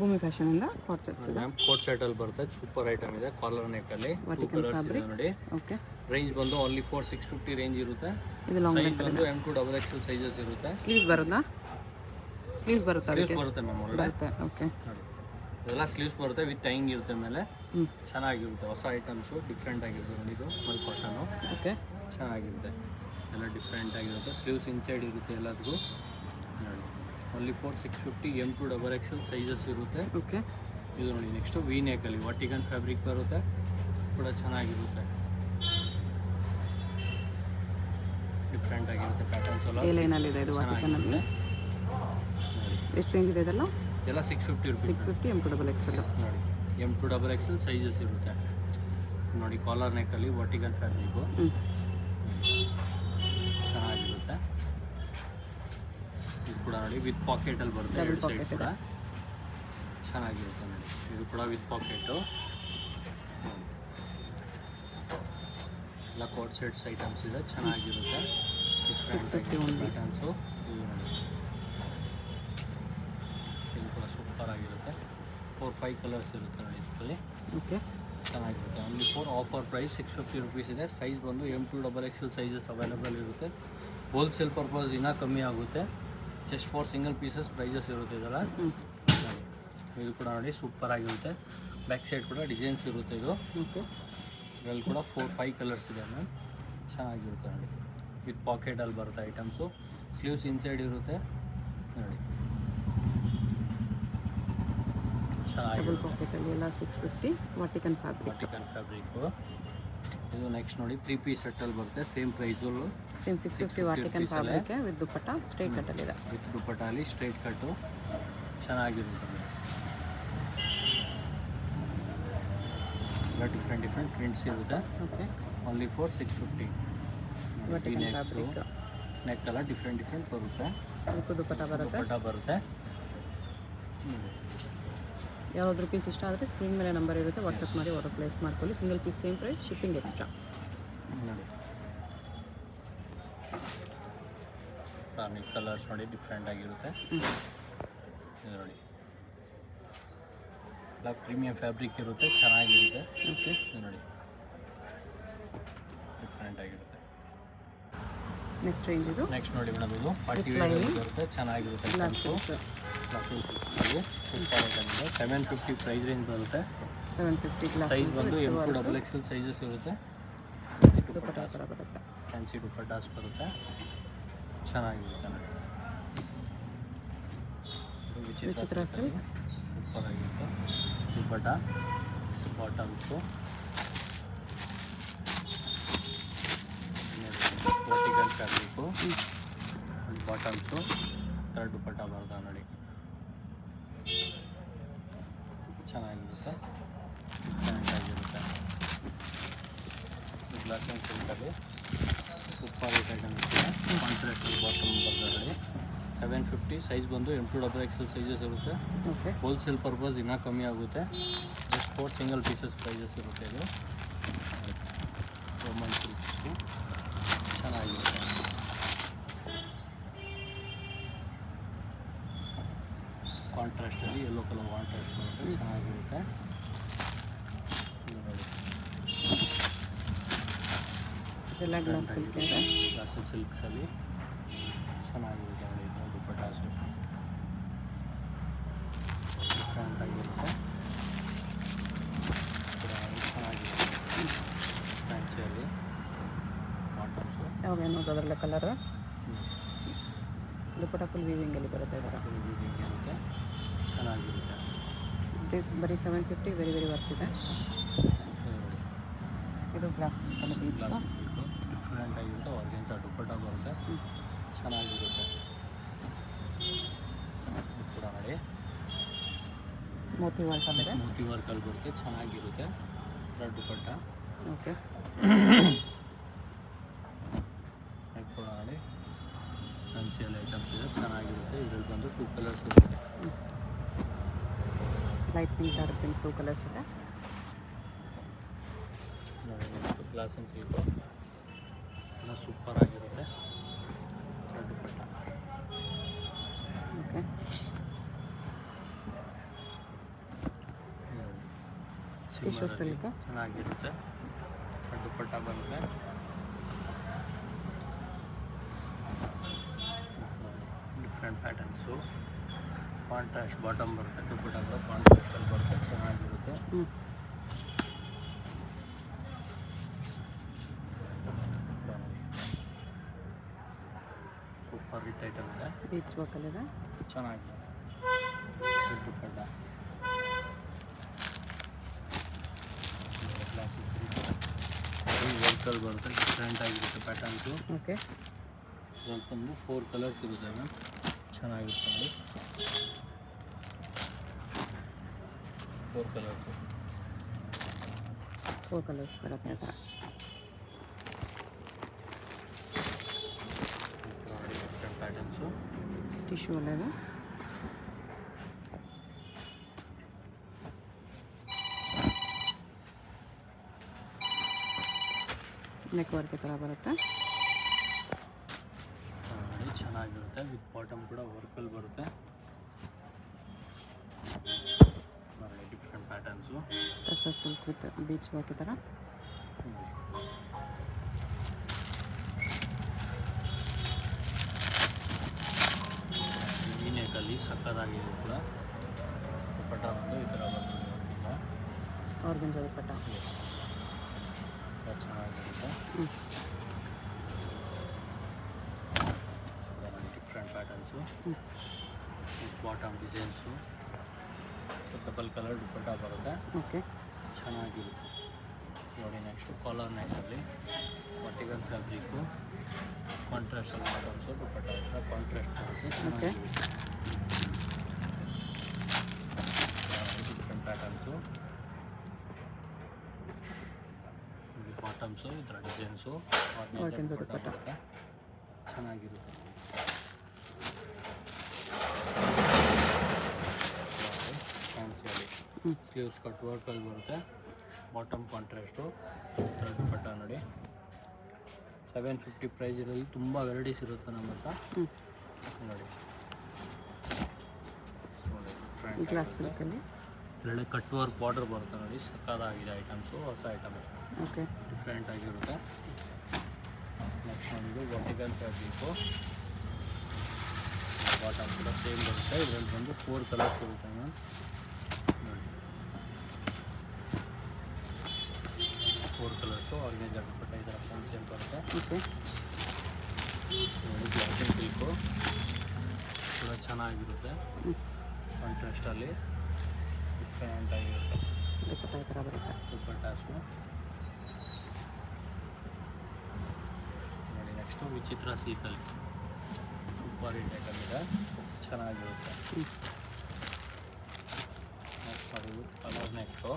ಭೂಮಿ ಫ್ಯಾಷನಿಂದ coat sets ಇದೆ. Coat ಸೆಟಲ್ಲಿ ಬರುತ್ತೆ, ಸೂಪರ್ ಐಟಮ್ ಇದೆ. ಕಾಲರ್ ನೆಕ್ಕಲ್ಲಿ 2 ಕಲರ್ಸ್ ಇದೆ ನೋಡಿ. ಓಕೆ, ರೇಂಜ್ ಬಂದು ಓನ್ಲಿ 4650 ರೇಂಜ್ ಇರುತ್ತೆ. ಇದು ಲಾಂಗ್ ಸೈಜ್ ಬಂದು M2 XXL ಸೈಜಸ್ ಇರುತ್ತೆ. ಸ್ಲೀವ್ಸ್ ಬರುತ್ತಾ? ಸ್ಲೀವ್ಸ್ ಬರುತ್ತೆ, ಸ್ಲೀವ್ಸ್ ಬರುತ್ತೆ ಮ್ಯಾಮ್ ಒಳ್ಳೆ. ಓಕೆ, ನೋಡಿ ಇದೆಲ್ಲ ಸ್ಲೀವ್ಸ್ ಬರುತ್ತೆ ವಿತ್ ಟೈಂಗ್ ಇರುತ್ತೆ ಮೇಲೆ. ಚೆನ್ನಾಗಿರುತ್ತೆ, ಹೊಸ ಐಟಮ್ಸು ಡಿಫ್ರೆಂಟ್ ಆಗಿರುತ್ತೆ ನೋಡಿ. ಇದು ಮಲ್ ಕಾಟನು. ಓಕೆ, ಚೆನ್ನಾಗಿರುತ್ತೆ, ಎಲ್ಲ ಡಿಫ್ರೆಂಟ್ ಆಗಿರುತ್ತೆ. ಸ್ಲೀವ್ಸ್ ಇನ್ಸೈಡ್ ಇರುತ್ತೆ ಎಲ್ಲದಕ್ಕೂ ನೋಡಿ. ಓನ್ಲಿ 4650 M2 XXL ಸೈಜಸ್ ಇರುತ್ತೆ. ಓಕೆ, ಇದು ನೋಡಿ ನೆಕ್ಸ್ಟು ವಿ ನೆಕಲ್ಲಿ ವಾಟಿಕನ್ ಫ್ಯಾಬ್ರಿಕ್ ಬರುತ್ತೆ, ಕೂಡ ಚೆನ್ನಾಗಿರುತ್ತೆ. ಡಿಫ್ರೆಂಟ್ ಆಗಿರುತ್ತೆ ಪ್ಯಾಟರ್ನ್ಸ್ ಎಲ್ಲ. ಏನೇನಲ್ಲಿದೆ ಇದು ವಾಟಿಕನಲ್ಲಿ? ಎಷ್ಟು ರೇಂಜ್ ಇದೆ ಇದೆಲ್ಲ? ಎಲ್ಲ 650 ರುಪೀಸ್. 650 M2 XXL ನೋಡಿ. M2 XXL ಸೈಜಸ್ ಇರುತ್ತೆ ನೋಡಿ. ಕಾಲರ್ ನೆಕ್ಕಲ್ಲಿ ವಾಟಿಕನ್ ಫ್ಯಾಬ್ರಿಕ್ಕು ಚೆನ್ನಾಗಿರುತ್ತೆ. ಇದು ಕೂಡ ನೋಡಿ ವಿತ್ ಪಾಕೆಟಲ್ಲಿ ಬರುತ್ತೆ, ಎರಡು ಸೈಡ್ ಕೂಡ ಚೆನ್ನಾಗಿರುತ್ತೆ ನೋಡಿ. ಇದು ಕೂಡ ವಿತ್ ಪಾಕೆಟು. ಎಲ್ಲ ಕೋಟ್ ಸೆಟ್ಸ್ ಐಟಮ್ಸ್ ಇದೆ, ಚೆನ್ನಾಗಿರುತ್ತೆ. Different patterns. ಇದು ಕೂಡ ಸೂಪರ್ ಆಗಿರುತ್ತೆ. 4-5 ಕಲರ್ಸ್ ಇರುತ್ತೆ ನೋಡಿ ಇದರಲ್ಲಿ. ಓಕೆ, ಚೆನ್ನಾಗಿರುತ್ತೆ. ಓನ್ಲಿ 4 ಆಫರ್ ಪ್ರೈಸ್ 650 ರುಪೀಸ್ ಇದೆ. ಸೈಜ್ ಬಂದು M2 XXL ಸೈಜಸ್ ಅವೈಲೇಬಲ್ ಇರುತ್ತೆ. ಹೋಲ್ಸೇಲ್ ಪರ್ಪಸ್ ಇನ್ನೂ ಕಮ್ಮಿ ಆಗುತ್ತೆ. Just for single pieces prices ಇರುತ್ತೆ ಇದೆಲ್ಲ. ಇದು ಕೂಡ ನೋಡಿ ಸೂಪರ್ ಆಗಿರುತ್ತೆ. ಬ್ಯಾಕ್ ಸೈಡ್ ಕೂಡ ಡಿಸೈನ್ಸ್ ಇರುತ್ತೆ ಇದು. ಓಕೆ, ಇದರಲ್ಲಿ ಕೂಡ 4-5 ಕಲರ್ಸ್ ಇದೆ ಮ್ಯಾಮ್. ಚೆನ್ನಾಗಿರುತ್ತೆ ನೋಡಿ. ವಿತ್ ಪಾಕೆಟಲ್ಲಿ ಬರುತ್ತೆ ಐಟಮ್ಸು. ಸ್ಲೀವ್ಸ್ ಇನ್ಸೈಡ್ ಇರುತ್ತೆ ನೋಡಿ. ಚೆನ್ನಾಗಿರುತ್ತೆ. ಪಾಕೆಟಲ್ಲಿ ಎಲ್ಲ 650 ವಾಟಿಕನ್ ಫ್ಯಾಬ್ರಿಕ್ಕು. ಇದು ನೆಕ್ಸ್ಟ್ ನೋಡಿ 3 ಪೀಸ್ ಸೆಟ್ಟಲ್ಲಿ ಬರುತ್ತೆ. Same price, same 650 Vatican fabric with dupatta straight ಕಟ್ಟಲ್ಲಿದೆ. ವಿತ್ ದುಪ್ಪಟ್ಟಲ್ಲಿ ಸ್ಟ್ರೈಟ್ ಕಟ್ಟು ಚೆನ್ನಾಗಿರುತ್ತೆ. ಎಲ್ಲ ಡಿಫ್ರೆಂಟ್ ಪ್ರಿಂಟ್ಸ್ ಇರುತ್ತೆ. Okay, only 650. Vatican fabric. Neck ಎಲ್ಲ ಡಿಫ್ರೆಂಟ್ ಬರುತ್ತೆ. ಅದಕ್ಕೂ ದುಪ್ಪಟ್ಟ ಬರುತ್ತೆ. ಯಾವುದಾದ್ರೂ ಪೀಸ್ ಇಷ್ಟ ಆದರೆ ಸ್ಕ್ರೀನ್ ಮೇಲೆ ನಂಬರ್ ಇರುತ್ತೆ, ವಾಟ್ಸಪ್ ಮಾಡಿ ಆರ್ಡರ್ ಪ್ಲೇಸ್ ಮಾಡ್ಕೊಳ್ಳಿ. Single piece same price, shipping extra ನೋಡಿ. ಕಲರ್ಸ್ ನೋಡಿ ಡಿಫ್ರೆಂಟ್ ಆಗಿರುತ್ತೆ. ಇದು ನೋಡಿ ಎಲ್ಲ ಪ್ರೀಮಿಯಂ ಫ್ಯಾಬ್ರಿಕ್ ಇರುತ್ತೆ, ಚೆನ್ನಾಗಿರುತ್ತೆ. ಓಕೆ, ಇದು ನೋಡಿ ಡಿಫ್ರೆಂಟ್ ಆಗಿರುತ್ತೆ. ನೆಕ್ಸ್ಟ್ ರೇಂಜ್ ಇದು. ನೆಕ್ಸ್ಟ್ ನೋಡಿ ಮೇಡಮ್, ಇದು ಪಾರ್ಟಿ ವೇರ್ ಬರುತ್ತೆ, ಚೆನ್ನಾಗಿರುತ್ತೆ. ಸೂಪರ್ ಐಟಮ್ ಇದೆ. 750 ಪ್ರೈಸ್ ರೇಂಜ್ ಬರುತ್ತೆ. 750 ಗ್ಲಾಸ್. ಸೈಜ್ ಬಂದು M2 XXL ಸೈಜಸ್ ಇರುತ್ತೆ. ದುಪ್ಪಟ್ಟ ಬರುತ್ತೆ, ಫ್ಯಾನ್ಸಿ ದುಪ್ಪಟ್ಟಾಸ್ ಬರುತ್ತೆ, ಚೆನ್ನಾಗಿರುತ್ತೆ ನೋಡಿ. ವಿಚಿತ್ರ ಸಿಲ್ಕ್ ಸೂಪರ್ ಆಗಿರುತ್ತೆ. ದುಪ್ಪಟ್ಟ ಬಾಟಮ್ಸು ವರ್ಟಿಕಲ್ ಫ್ಯಾಬ್ರಿಕ್ಕು. ಬಾಟಮ್ಸು ಥರ ದುಪ್ಪಟ್ಟ ಬರುತ್ತೆ ನೋಡಿ, ಚೆನ್ನಾಗಿರುತ್ತೆ. ಚೆನ್ನಾಗಿರುತ್ತೆ. ಗ್ಲಾಸ್ ಆ್ಯಂಡ್ ಸಿಲ್ಕಲ್ಲಿ ಸೂಪರ್ ಐಟಮ್ ಇರುತ್ತೆ. ಕಾಂಟ್ರಾಕ್ಟಲ್ಲಿ ಬಾಟಮ್ ಬರ್ತದೆ. 750 ಸೈಜ್ ಬಂದು M2 XXL ಸೈಜಸ್ ಇರುತ್ತೆ. ಓಕೆ, ಹೋಲ್ಸೇಲ್ ಪರ್ಪಸ್ ಇನ್ನೂ ಕಮ್ಮಿ ಆಗುತ್ತೆ. ಜಸ್ಟ್ 4 ಸಿಂಗಲ್ ಪೀಸಸ್ ಪ್ರೈಸಸ್ ಇರುತ್ತೆ. ಇದು ರೋಮನ್ ಸಿಲ್ಕ್ಸು ಚೆನ್ನಾಗಿರುತ್ತೆ. ಕಾಂಟ್ರಾಸ್ಟಲ್ಲಿ ಯೆಲ್ಲೋ ಕಲರ್ ಕಾಂಟ್ರಾಸ್ಟ್ ಬರುತ್ತೆ, ಚೆನ್ನಾಗಿರುತ್ತೆ. ಎಲ್ಲ ಗ್ಲಾಸ್ ಸಿಲ್ಕ್ ಇದೆ. ಗ್ಲಾಸ್ ಸಿಲ್ಕ್ಸಲ್ಲಿ ಚೆನ್ನಾಗಿರುತ್ತೆ ನೋಡಿ. ಇದು ದುಪ್ಪಟ್ಟಾಸು ಡಿಫ್ರೆಂಟ್ ಆಗಿರುತ್ತೆ, ಚೆನ್ನಾಗಿರುತ್ತೆ. ಫ್ಯಾನ್ಸಿಯಲ್ಲಿ ಬಾಟಮ್ಸು ಯಾವಾಗ ಏನೋದು ಅದರಲ್ಲ ಕಲರು. ದುಪ್ಪಟ್ಟ ಫುಲ್ ವೀವಿಂಗಲ್ಲಿ ಬರುತ್ತೆ. ಇದರ ವೀವಿಂಗ್ ಇರುತ್ತೆ, ಚೆನ್ನಾಗಿರುತ್ತೆ. ಬರೀ 750, ವೆರಿ ವರ್ತ್ ಇದೆ. ಇದು ಗ್ಲಾಸ್ ಬೀಚ್ ಡಿಫ್ರೆಂಟ್ ಆಗಿರುತ್ತೆ. ಆರ್ಗೆನ್ಸಾ ದುಪ್ಪಟ್ಟ ಬರುತ್ತೆ, ಚೆನ್ನಾಗಿರುತ್ತೆ. ಕೂಡ ನೋಡಿ ಮೋತಿ ವರ್ಕಲ್ಲಿ ಇದೆ. ಮೋತಿ ವರ್ಕಲ್ಲಿ ಬರುತ್ತೆ, ಚೆನ್ನಾಗಿರುತ್ತೆ. ದುಪ್ಪಟ್ಟ ಓಕೆ, ಕೂಡ ನೋಡಿ ಫ್ಯಾನ್ಸಿಯಲ್ ಐಟಮ್ಸ್ ಇದೆ, ಚೆನ್ನಾಗಿರುತ್ತೆ. ಇದರಲ್ಲಿ ಬಂದು 2 ಕಲರ್ಸ್ ಇರುತ್ತೆ. Light pink, dark pink, 2 colours ಇದೆ. ಗ್ಲಾಸ್ ಆ್ಯಂಡ್ ಸಿಲ್ಕು ಎಲ್ಲ ಸೂಪರ್ ಆಗಿರುತ್ತೆ. ದುಪ್ಪಟ್ಟ ಓಕೆ, ಟಿಶ್ಯೂ ಸಿಲ್ಕ್. ಚೆನ್ನಾಗಿರುತ್ತೆ. ದುಪ್ಪಟ್ಟ ಬರುತ್ತೆ. ಡಿಫ್ರೆಂಟ್ ಪ್ಯಾಟರ್ನ್ಸು, ಕಾಂಟ್ರಾಸ್ಟ್ ಬಾಟಮ್ ಬರುತ್ತೆ. ದುಪ್ಪಟ್ಟ ಕೂಡ ಕಾಂಟ್ರಾಸ್ಟಲ್ಲಿ ಬರುತ್ತೆ, ಚೆನ್ನಾಗಿರುತ್ತೆ. ಸೂಪರ್ ಹಿಟ್ ಐಟಮ್ ಇದೆ. ಬೀಚ್ ವರ್ಕಲ್ಲಿದೆ. ಚೆನ್ನಾಗಿದೆ. ದುಪ್ಪಟ್ಟ ವರ್ಕಲ್ಲಿ ಬರುತ್ತೆ, ಡಿಫ್ರೆಂಟ್ ಆಗಿರುತ್ತೆ ಪ್ಯಾಟರ್ನ್ಸು. ಓಕೆ. ಒಂದು 4 ಕಲರ್ಸ್ ಇರುತ್ತೆ ಮ್ಯಾಮ್, ಚೆನ್ನಾಗಿರುತ್ತೆ ನೋಡಿ. 4 ಕಲರ್ಸು. 4 ಕಲರ್ಸ್ ಬರುತ್ತೆ. ನೋಡಿ ಡಿಫ್ರೆಂಟ್ ಪ್ಯಾಟರ್ನ್ಸು. ಟಿಶ್ಯೂ ಅಲ್ಲಿದೆ. ನೆಕ್ ವರ್ಕ್ ಥರ ಬರುತ್ತೆ. ನೋಡಿ ಚೆನ್ನಾಗಿರುತ್ತೆ. ವಿತ್ ಬಾಟಮ್ ಕೂಡ ವರ್ಕಲ್ಲಿ ಬರುತ್ತೆ. ನೋಡಿ different patterns. Tussar silk with beach work ಥರ. ಈ ನೆಕ್ಕಲ್ಲಿ ಸಕ್ಕತ್ತಾಗಿದೆ ಕೂಡ. ದುಪ್ಪಟ್ಟ ಬಂದು ಈ ಥರ ಬಂದಿದೆ. ಆರ್ಗಂಜಾ ದುಪ್ಪಟ್ಟ. ಚೆನ್ನಾಗಿರುತ್ತೆ. Different patterns, bottom designs, double colour dupatta ಬರುತ್ತೆ. ಓಕೆ. ಚೆನ್ನಾಗಿರುತ್ತೆ ನೋಡಿ. ನೆಕ್ಸ್ಟು ಕಾಲರ್ ನೆಕ್ಕಲ್ಲಿ ವರ್ಟಿಕಲ್ ಫ್ಯಾಬ್ರಿಕ್ಕು, ಕಾಂಟ್ರಾಸ್ಟಲ್ಲಿ ಬಾಟಮ್ಸು, ದುಪ್ಪಟ್ಟ ಹತ್ರ ಕಾಂಟ್ರಾಸ್ಟ್ ಬರುತ್ತೆ. ಚೆನ್ನಾಗಿರುತ್ತೆ. ಡಿಫ್ರೆಂಟ್ ಪ್ಯಾಟರ್ನ್ಸು, ಬಾಟಮ್ಸು, ಈ ಥರ ಡಿಸೈನ್ಸು, ದುಪ್ಪಟ್ಟ ಬರುತ್ತೆ. ಚೆನ್ನಾಗಿರುತ್ತೆ. ಫ್ಯಾನ್ಸಿಯಲ್ಲಿ ಸ್ಲೀವ್ಸ್ ಕಟ್ ವರ್ಕಲ್ಲಿ ಬರುತ್ತೆ. ಬಾಟಮ್ ಕಾಂಟ್ರಾಸ್ಟು, ಈ ಥರ ದುಪ್ಪಟ್ಟ ನೋಡಿ. 750 ಪ್ರೈಸ್ ಇರೋದು. ತುಂಬ ವೆರೈಟೀಸ್ ಇರುತ್ತೆ ನಮ್ಮ ಹತ್ರ ನೋಡಿ. ಗ್ಲಾಸ್ ಸಿಲ್ಕಲ್ಲಿ ಒಳ್ಳೆ ಕಟ್ ವರ್ಕ್ ಬಾರ್ಡರ್ ಬರುತ್ತೆ ನೋಡಿ. ಸಕ್ಕತ್ತಾಗಿದೆ ಐಟಮ್ಸು, ಹೊಸ ಐಟಮ್ಸ್. ಓಕೆ. ಡಿಫ್ರೆಂಟ್ ಆಗಿರುತ್ತೆ. ನೆಕ್ಸ್ಟ್ ನಮ್ಮದು ವರ್ಟಿಕಲ್ ಫ್ಯಾಬ್ರಿಕ್ಕು, ಬಾಟಮ್ ಕೂಡ ಸೇಮ್ ಬರುತ್ತೆ. ಇದರಲ್ಲಿ ಬಂದು 4 ಕಲರ್ಸ್ ಇರುತ್ತೆ ಮ್ಯಾಮ್ ನೋಡಿ. 4 ಕಲರ್ಸು. ಆರ್ಗನೈಸರ್ ದುಪ್ಪಟ್ಟ ಈ ಥರ ಸೇಮ್ ಬರುತ್ತೆ. ಓಕೆ. ನೋಡಿ ಗ್ಲಾಸಿಂಗ್ ಸಿಲ್ಕು ಕೂಡ ಚೆನ್ನಾಗಿರುತ್ತೆ. ಕಾಂಟ್ರಾಸ್ಟಲ್ಲಿ ಡಿಫ್ರೆಂಟ್ ಆಗಿರುತ್ತೆ. ದುಪ್ಪಟ್ಟ ಈ ಥರ ಬರುತ್ತೆ. ದುಪ್ಪಟ್ಟಾಸು ನೋಡಿ. ನೆಕ್ಸ್ಟು ವಿಚಿತ್ರ ಸಿಲ್ಕಲ್ಲಿ ಸೂಪರ್ ಹಿಟ್ ಐಟಮ್ ಇದೆ, ಚೆನ್ನಾಗಿರುತ್ತೆ. ನೆಕ್ಸ್ಟ್ ನೋಡಿ ಕಲರ್ ನೆಕ್ಟು.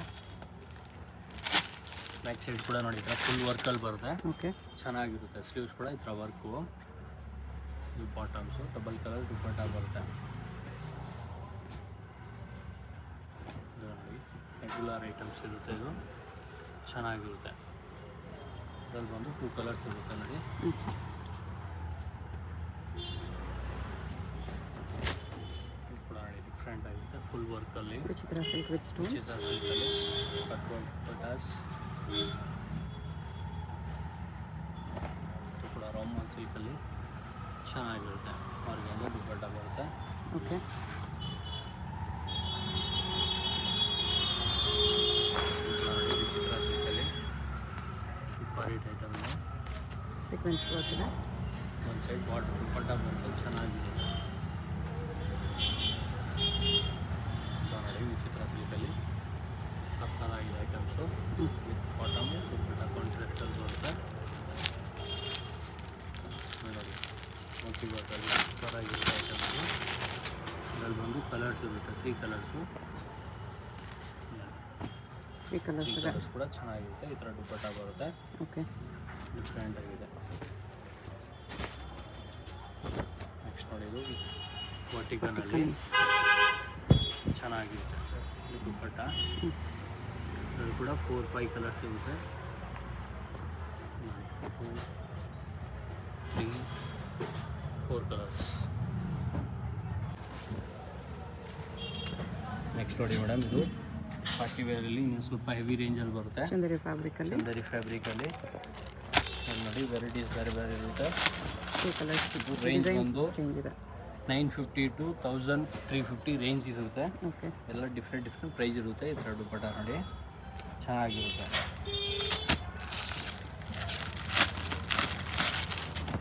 ನೆಕ್ ಸೈಡ್ ಕೂಡ ನೋಡಿ ಈ ಥರ ಫುಲ್ ವರ್ಕಲ್ಲಿ ಬರುತ್ತೆ. ಓಕೆ. ಚೆನ್ನಾಗಿರುತ್ತೆ. ಸ್ಲೀವ್ಸ್ ಕೂಡ ಈ ಥರ ವರ್ಕು. ಇದು ಬಾಟಮ್ಸು, ಡಬಲ್ ಕಲರ್ ದುಪ್ಪಟ್ಟ ಬರುತ್ತೆ. ಇದು ನೋಡಿ ರೆಗ್ಯುಲರ್ ಐಟಮ್ಸ್ ಇರುತ್ತೆ. ಇದು ಚೆನ್ನಾಗಿರುತ್ತೆ. ಇದರಲ್ಲಿ ಬಂದು 2 ಕಲರ್ಸ್ ಇರುತ್ತೆ ನೋಡಿ. ಇದು ಕೂಡ ನೋಡಿ ಡಿಫ್ರೆಂಟ್ ಆಗುತ್ತೆ. ಫುಲ್ ವರ್ಕಲ್ಲಿ ವಿಚಿತ್ರ ಸಿಲ್ಕ್ ವಿತ್ ಸ್ಟೋನ್. ವಿಚಿತ್ರ ಸಿಲ್ಕಲ್ಲಿ ಕಟ್ ವರ್ಕ್ ದುಪ್ಪಟ್ಟಾಸ್. ಇದು ಕೂಡ ರೋಮನ್ ಸಿಲ್ಕಲ್ಲಿ ಚೆನ್ನಾಗಿರುತ್ತೆ. ಆರ್ಗನೈಸರ್ ದುಪ್ಪಟ್ಟ ಬರುತ್ತೆ. ಓಕೆ. ವಿಚಿತ್ರ ಸಿಲ್ಕಲ್ಲಿ ಸೂಪರ್ ಹಿಟ್ ಐಟಮ್ ಇದೆ. ಸೀಕ್ವೆನ್ಸ್ ವರ್ಕ್ ಇದೆ. ಒಂದು ಸೈಡ್ ಬಾರ್ಡರ್ ದುಪ್ಪಟ್ಟ ಬರುತ್ತೆ, ಚೆನ್ನಾಗಿರುತ್ತೆ. ನೋಡಿ ವಿಚಿತ್ರ ಸಿಲ್ಕಲ್ಲಿ ಸಕ್ಕತ್ತಾಗಿದೆ ಐಟಮ್ಸು. ವಿತ್ ಬಾಟಮ್ ದುಪ್ಪಟ್ಟ ಕಾಂಟ್ರಾಸ್ಟಲ್ಲಿ ಬರುತ್ತೆ ನೋಡಿ. ಮೋತಿ ಬಾಟಲ್ ಸೂಪರಾಗಿರುತ್ತೆ ಐಟಮ್ಸು. ಇದರಲ್ಲಿ ಬಂದು ಕಲರ್ಸ್ ಇರುತ್ತೆ. 3 ಕಲರ್ಸು. 3 ಕಲರ್ಸ್ ಇದೆ. ಕಲರ್ಸ್ ಕೂಡ ಚೆನ್ನಾಗಿರುತ್ತೆ. ಈ ಥರ ದುಪ್ಪಟ್ಟ ಬರುತ್ತೆ. ಓಕೆ. ಡಿಫ್ರೆಂಟ್ ಆಗಿದೆ. ನೆಕ್ಸ್ಟ್ ನೋಡಿ ಇದು ವರ್ಟಿಕನಲ್ಲಿ ಚೆನ್ನಾಗಿರುತ್ತೆ. ಇದು ದುಪ್ಪಟ್ಟ. ಇದರಲ್ಲಿ ಕೂಡ 4-5 ಕಲರ್ಸ್ ಇರುತ್ತೆ. 2, 3, 4 ಕಲರ್ಸ್. ನೆಕ್ಸ್ಟ್ ನೋಡಿ ಮೇಡಮ್, ಇದು ಪಾರ್ಟಿ ವೇರಲ್ಲಿ ಇನ್ನೂ ಸ್ವಲ್ಪ ಹೆವಿ ರೇಂಜಲ್ಲಿ ಬರುತ್ತೆ. ಚಂದೇರಿ ಫ್ಯಾಬ್ರಿಕಲ್ಲಿ ಚಂದೇರಿ ಫ್ಯಾಬ್ರಿಕಲ್ಲಿ ನೋಡಿ ವೆರೈಟೀಸ್ ಬೇರೆ ಬೇರೆ ಇರುತ್ತೆ. ಟೂ ಕಲರ್ಸ್ ರೇಂಜ್ ಬಂದು ಚೇಂಜ್ ಇದೆ. 950 to 1350 ರೇಂಜ್ ಇರುತ್ತೆ. ಓಕೆ, ಎಲ್ಲ ಡಿಫ್ರೆಂಟ್ ಪ್ರೈಸ್ ಇರುತ್ತೆ. ಈ ಥರ ದುಪ್ಪಟ್ಟ ನೋಡಿ ಚೆನ್ನಾಗಿರುತ್ತೆ.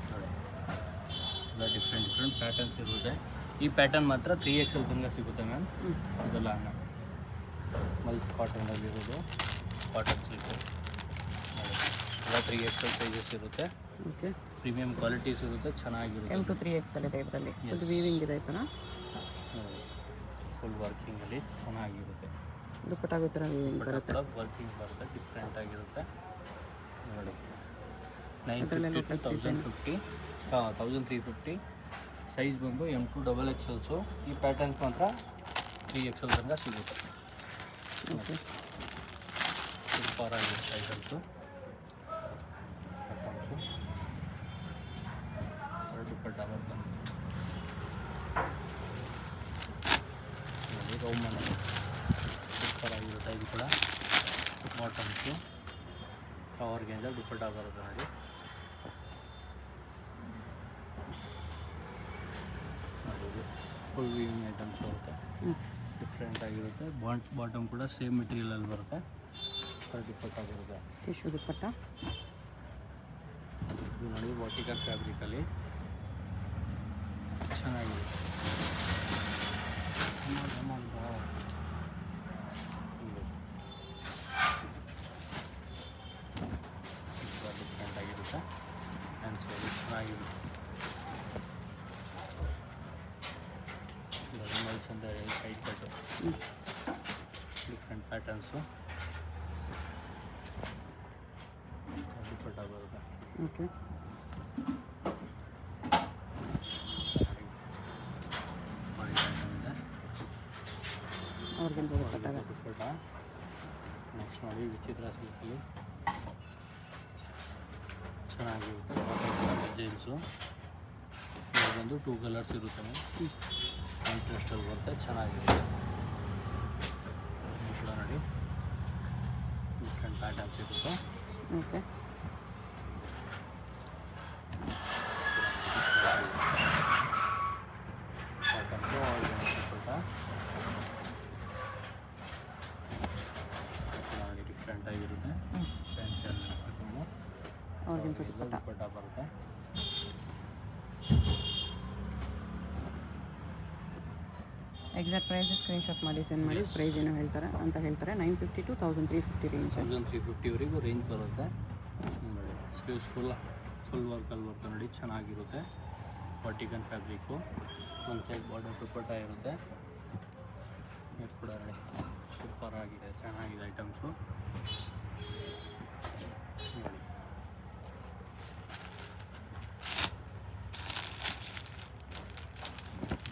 ನೋಡಿ ಎಲ್ಲ ಡಿಫ್ರೆಂಟ್ ಪ್ಯಾಟರ್ನ್ಸ್ ಇರುತ್ತೆ. ಈ ಪ್ಯಾಟರ್ನ್ ಮಾತ್ರ 3XL ತನಕ ಸಿಗುತ್ತೆ ಮ್ಯಾಮ್. ಅದೆಲ್ಲ ಮಲ್ಕ್ ಕಾಟನಲ್ಲಿರೋದು ಕಾಟನ್ ಸಿಲ್ಕು ನೋಡಿ ಎಲ್ಲ 3XL ಸೈಜಸ್ ಇರುತ್ತೆ. ಓಕೆ, ಪ್ರೀಮಿಯಂ ಕ್ವಾಲಿಟೀಸ್ ಇರುತ್ತೆ, ಚೆನ್ನಾಗಿರುತ್ತೆ. M to 3XL ಇದೆ ಇದರಲ್ಲಿ. ಇದು ವೀವಿಂಗ್ ಇದೆ ಈ ಥರ ಫುಲ್ ವರ್ಕಿಂಗಲ್ಲಿ ಚೆನ್ನಾಗಿರುತ್ತೆ. ದುಪ್ಪಟ್ಟಾಗೋ ಥರ ವೀವಿಂಗ್ ಬರುತ್ತೆ. ವರ್ಕಿಂಗ್ ಬರುತ್ತೆ, ಡಿಫ್ರೆಂಟ್ ಆಗಿರುತ್ತೆ ನೋಡಿ. 950 to 1050 1350 ಸೈಜ್ ಬಂದು M2XXL. ಈ ಪ್ಯಾಟರ್ನ್ಸ್ ಮಾತ್ರ 3XL ತನಕ ಸಿಗುತ್ತೆ. ಓಕೆ, ಸೂಪರ್ ಆಗಿರುತ್ತೆ ಐಟಮ್ಸು. ದುಪ್ಪಟ್ಟ ಬರ್ತದೆ ನೋಡಿ, ರೋಮನ್ ಸೂಪರ್ ಆಗಿರುತ್ತೆ. ಇದು ಕೂಡ ಬಾಟಮ್ಸು ಕವರ್ಗೆಂದ ದುಪ್ಪಟ್ಟ ಬರುತ್ತೆ ನೋಡಿ. ಫುಲ್ ವೀವಿಂಗ್ ಐಟಮ್ಸ್ ಬರುತ್ತೆ, ಡಿಫ್ರೆಂಟ್ ಆಗಿರುತ್ತೆ. ಬಾಟಮ್ ಕೂಡ ಸೇಮ್ ಮೆಟೀರಿಯಲಲ್ಲಿ ಬರುತ್ತೆ. ದುಪ್ಪಟ್ಟ ಬರುತ್ತೆ, ಟಿಶ್ಯೂ ದುಪ್ಪಟ್ಟ. ಇದು ನೋಡಿ ವಾಟಿಕಾ ಫ್ಯಾಬ್ರಿಕಲ್ಲಿ ಚೆನ್ನಾಗಿರುತ್ತೆ. ಡಿಫ್ರೆಂಟ್ ಆಗಿರುತ್ತೆ, ಫ್ಯಾನ್ಸಿಯಲ್ಲಿ ಚೆನ್ನಾಗಿರುತ್ತೆ. ಮಲ್ಸ್ ಅಂತ ಹೇಳಿ ಸೈಡ್ ಕಟ್ಟು ಡಿಫ್ರೆಂಟ್ ಪ್ಯಾಟರ್ನ್ಸು ದುಪ್ಪಟ್ಟ ಬರುತ್ತೆ. ಓಕೆ, ಅವ್ರಿಗೆ ದುಪ್ಪಟ್ಟ. ದುಪ್ಪಟ್ಟ ನೆಕ್ಸ್ಟ್ ನೋಡಿ ವಿಚಿತ್ರ ಸಿಲ್ಕಲ್ಲಿ ಚೆನ್ನಾಗಿರುತ್ತೆ. ಡಿಸೈನ್ಸು ಬಂದು 2 ಕಲರ್ಸ್ ಇರುತ್ತೆ, ಕಾಂಟ್ರಾಸ್ಟಲ್ಲಿ ಬರುತ್ತೆ, ಚೆನ್ನಾಗಿರುತ್ತೆ. ಕೂಡ ನೋಡಿ ಡಿಫ್ರೆಂಟ್ ಪ್ಯಾಟರ್ನ್ಸ್ ಇರುತ್ತೆ. ಓಕೆ, ಪ್ಯಾಟರ್ನ್ಸು ಚೆನ್ನಾಗಿ ಡಿಫ್ರೆಂಟ್ ಆಗಿರುತ್ತೆ. ಫ್ಯಾನ್ಸಿಯಲ್ಲಿ ಅವ್ರಿಗೆ ದುಪ್ಪಟ್ಟ. ದುಪ್ಪಟ್ಟ ಬರುತ್ತೆ. ಎಕ್ಸಾಕ್ಟ್ ಪ್ರೈಸ್ ಸ್ಕ್ರೀನ್ಶಾಟ್ ಮಾಡಿ ಸೆಂಡ್ ಮಾಡಿ. ಪ್ರೈಸ್ ಏನೋ ಹೇಳ್ತಾರೆ 950 to 1350 ರೇಂಜ್. 1350ವರೆಗೂ ರೇಂಜ್ ಬರುತ್ತೆ ನೋಡಿ. ಸ್ಲೀವ್ಸ್ ಫುಲ್ ವರ್ಕಲ್ಲಿ ಬರುತ್ತೆ ನೋಡಿ, ಚೆನ್ನಾಗಿರುತ್ತೆ. ವಾಟಿಕನ್ ಫ್ಯಾಬ್ರಿಕ್ಕು, ಒಂದು ಸೈಡ್ ಬಾರ್ಡರ್ ದುಪ್ಪಟ್ಟ ಇರುತ್ತೆ. ಇದು ಕೂಡ ನೋಡಿ ಸೂಪರ್ ಆಗಿದೆ, ಚೆನ್ನಾಗಿದೆ ಐಟಮ್ಸು ನೋಡಿ.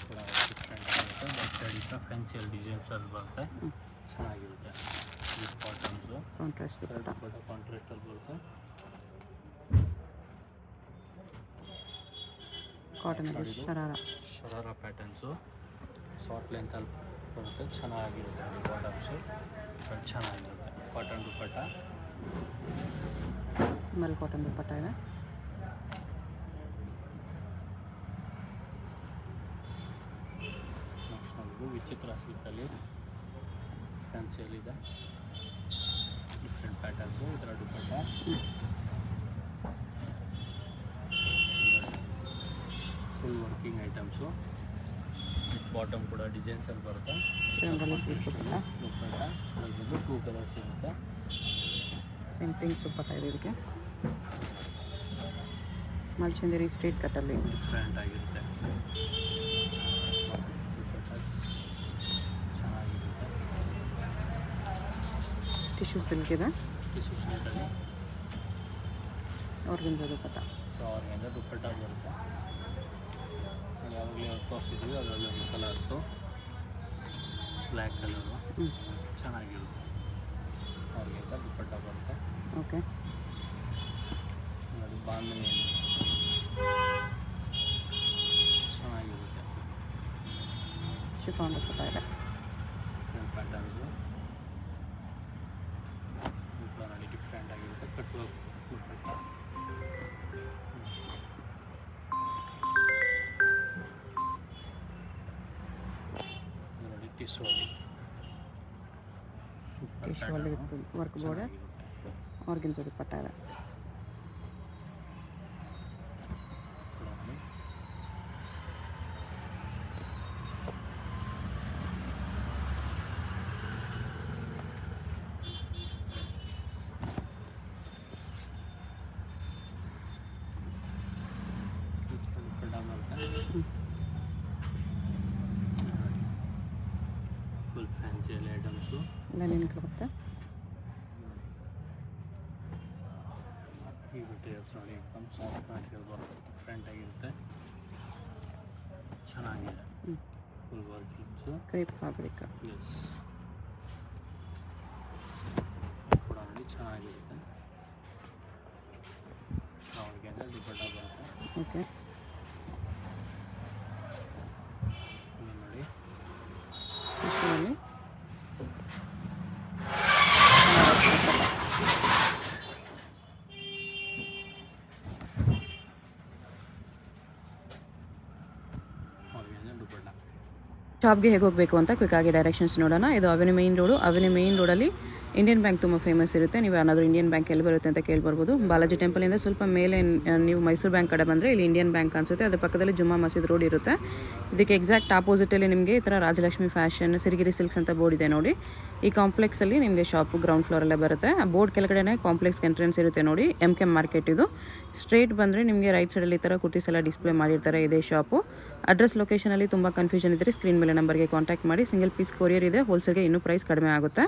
ಕೂಡ ಡಿಫ್ರೆಂಟ್ ಆಗುತ್ತೆ. ಬ್ಯಾಕ್ ಸೈಡ್ ಫ್ಯಾನ್ಸಿಯಲ್ಲಿ ಡಿಸೈನ್ಸಲ್ಲಿ ಬರುತ್ತೆ, ಚೆನ್ನಾಗಿರುತ್ತೆ. ಈ ಕಾಟನ್ಸು ಕಾಂಟ್ರಾಸ್ಟ್ ದುಪ್ಪಟ್ಟ. ಕಾಂಟ್ರಾಸ್ಟಲ್ಲಿ ಬರುತ್ತೆ. ಕಾಟನಲ್ಲಿ ಶರಾರ ಪ್ಯಾಟರ್ನ್ಸು ಶಾರ್ಟ್ ಲೆಂತಲ್ಲಿ ಬರುತ್ತೆ, ಚೆನ್ನಾಗಿರುತ್ತೆ. ಬಾಟಮ್ಸು ಚೆನ್ನಾಗಿರುತ್ತೆ. ಕಾಟನ್ ದುಪ್ಪಟ್ಟ, ಆಮೇಲೆ ಕಾಟನ್ ದುಪ್ಪಟ್ಟ ಇದೆ. ನೆಕ್ಸ್ಟ್ ನೋಡೋದು ವಿಚಿತ್ರ ಸಿಲ್ಕಲ್ಲಿ ಫ್ಯಾನ್ಸಿಯಲ್ಲಿದೆ, ಡಿಫ್ರೆಂಟ್ ಪ್ಯಾಟರ್ನ್ಸು. ಇದರ ದುಪ್ಪಟ್ಟ ಫುಲ್ ವರ್ಕಿಂಗ್ ಐಟಮ್ಸು. ಬಾಟಮ್ ಕೂಡ ಡಿಸೈನ್ಸಲ್ಲಿ ಬರುತ್ತೆ. ದುಪ್ಪಟ್ಟ ದುಪ್ಪಟ್ಟ ಬಂದು 2 ಕಲರ್ಸ್ ಇರುತ್ತೆ. ಸೇಮ್ ಪಿಂಕ್ ದುಪ್ಪಟ್ಟ ಇದೆ ಇದಕ್ಕೆ. ಮಲ್ಚಂದೇರಿ ಸ್ಟ್ರೀಟ್ ಕಟ್ಟಲ್ಲಿ ಡಿಫ್ರೆಂಟ್ ಆಗಿರುತ್ತೆ, ಚೆನ್ನಾಗಿರುತ್ತೆ. ಟಿಶ್ಯೂ ಸಿಲ್ಕ್ ಇದೆ. ಟಿಶ್ಯೂ ಸಿಲ್ಕಲ್ಲಿ ಅವ್ರಿಗೆ ದುಪ್ಪಟ್ಟ. ಅವ್ರಿಗಿಂತ ದುಪ್ಪಟ್ಟ ಬರುತ್ತೆ. ಯಾವಾಗಲೇ ತೋರಿಸಿದ್ವಿ ಅದರಲ್ಲಿ ಒಂದು ಕಲರ್ಸು ಬ್ಲ್ಯಾಕ್ ಕಲರು ಚೆನ್ನಾಗಿರುತ್ತೆ. ಅವ್ರಿಗಿಂತ ದುಪ್ಪಟ್ಟ ಬರುತ್ತೆ. ಓಕೆ, ಅದು ಬಾಂಧನಿ ಚೆನ್ನಾಗಿರುತ್ತೆ. ಶಿಫಾನ್ ದುಪ್ಪಟ್ಟ ಇದೆ. ಡಿಫ್ರೆಂಟ್ ಪ್ಯಾಟರ್ನ್ಸು ಟಿಶ್ಯೂಲಿ ಟಿಶ್ಯೂಲಿ with work border organza dupatta ಇದೆ. ಫುಲ್ ಫ್ಯಾನ್ಸಿಯಲ್ಲಿ ಐಟಮ್ಸು ಎಲ್ಲ ನಿಮ್ಗೆ ಬರುತ್ತೆ. ಈ ಮೆಟೀರಿಯಲ್ಸ್ ನೋಡಿ ಎಕ್ದಮ್ ಸಾಫ್ಟ್ ಮೆಟೀರಿಯಲ್ ಬರುತ್ತೆ, ಡಿಫ್ರೆಂಟ್ ಆಗಿರುತ್ತೆ, ಚೆನ್ನಾಗಿದೆ. Full workings crepe fabric. ಎಸ್ ಕೂಡ ನೋಡಿ ಚೆನ್ನಾಗಿರುತ್ತೆ. ಅವ್ರಿಗೆ ಅಂದರೆ ದುಪ್ಪಟ್ಟ ಬರುತ್ತೆ. ಓಕೆ ನೋಡಿ ಟಿಶ್ಯೂಲಿ ಅವ್ರಿಗೆ ಅಂದರೆ ದುಪ್ಪಟ್ಟ. ಶಾಪ್ಗೆ ಹೇಗೆ ಹೋಗಬೇಕು ಅಂತ ಕ್ವಿಕ್ಕಾಗಿ ಡೈರೆಕ್ಷನ್ಸ್ ನೋಡೋಣ. ಇದು avenue main road. Avenue main ರೋಡಲ್ಲಿ ಇಂಡಿಯನ್ ಬ್ಯಾಂಕ್ ತುಂಬ ಫೇಮಸ್ ಇರುತ್ತೆ. ನೀವು ಏನಾದರೂ ಇಂಡಿಯನ್ ಬ್ಯಾಂಕ್ ಎಲ್ಲಿ ಬರುತ್ತೆ ಅಂತ ಕೇಳ್ಬರ್ಬೋದು. ಬಾಲಾಜಿ ಟೆಂಪಲಿಂದ ಸ್ವಲ್ಪ ಮೇಲೆ ನೀವು ಮೈಸೂರು ಬ್ಯಾಂಕ್ ಕಡೆ ಬಂದರೆ ಇಲ್ಲಿ ಇಂಡಿಯನ್ ಬ್ಯಾಂಕ್ ಅನಿಸುತ್ತೆ. ಅದ್ರ ಪಕ್ಕದಲ್ಲಿ ಜುಮ್ಮಾ ಮಸೀದ್ ರೋಡ್ ಇರುತ್ತೆ. ಇದಕ್ಕೆ ಎಕ್ಸಾಕ್ಟ್ ಆಪೋಸಿಟಲ್ಲಿ ನಿಮಗೆ ಈ ಥರ ರಾಜಲಕ್ಷ್ಮಿ ಫ್ಯಾಷನ್, ಸಿರಿಗಿರಿ ಸಿಲ್ಕ್ಸ್ ಅಂತ ಬೋರ್ಡ್ ಇದೆ ನೋಡಿ. ಈ ಕಾಂಪ್ಲೆಕ್ಸಲ್ಲಿ ನಿಮಗೆ ಶಾಪು ಗ್ರೌಂಡ್ ಫ್ಲೋರಲ್ಲೇ ಬರುತ್ತೆ. ಆ ಬೋರ್ಡ್ ಕೆಳಗಡೆ ಕಾಂಪ್ಲೆಕ್ಸ್ಗೆ ಎಂಟ್ರೆನ್ಸ್ ಇರುತ್ತೆ ನೋಡಿ. MK ಮಾರ್ಕೆಟ್ ಇದು. ಸ್ಟ್ರೇಟ್ ಬಂದರೆ ನಿಮಗೆ ರೈಟ್ ಸೈಡಲ್ಲಿ ಈ ಥರ ಕುರ್ತೀಸ್ ಎಲ್ಲ ಡಿಸ್ಪ್ಲೇ ಮಾಡಿರ್ತಾರೆ. ಇದೇ ಶಾಪು. ಅಡ್ರೆಸ್ ಲೊಕೇಶನಲ್ಲಿ ತುಂಬ ಕನ್ಫ್ಯೂಷನ್ ಇದ್ದರೆ ಸ್ಕ್ರೀನ್ ಮೇಲೆ ನಂಬರ್ಗೆ ಕಾಂಟ್ಯಾಕ್ಟ್ ಮಾಡಿ. ಸಿಂಗಲ್ ಪೀಸ್ ಕೊರಿಯರ್ ಇದೆ. ಹೋಲ್ಸೇಲ್ಗೆ ಇನ್ನೂ ಪ್ರೈಸ್ ಕಡಿಮೆ ಆಗುತ್ತೆ.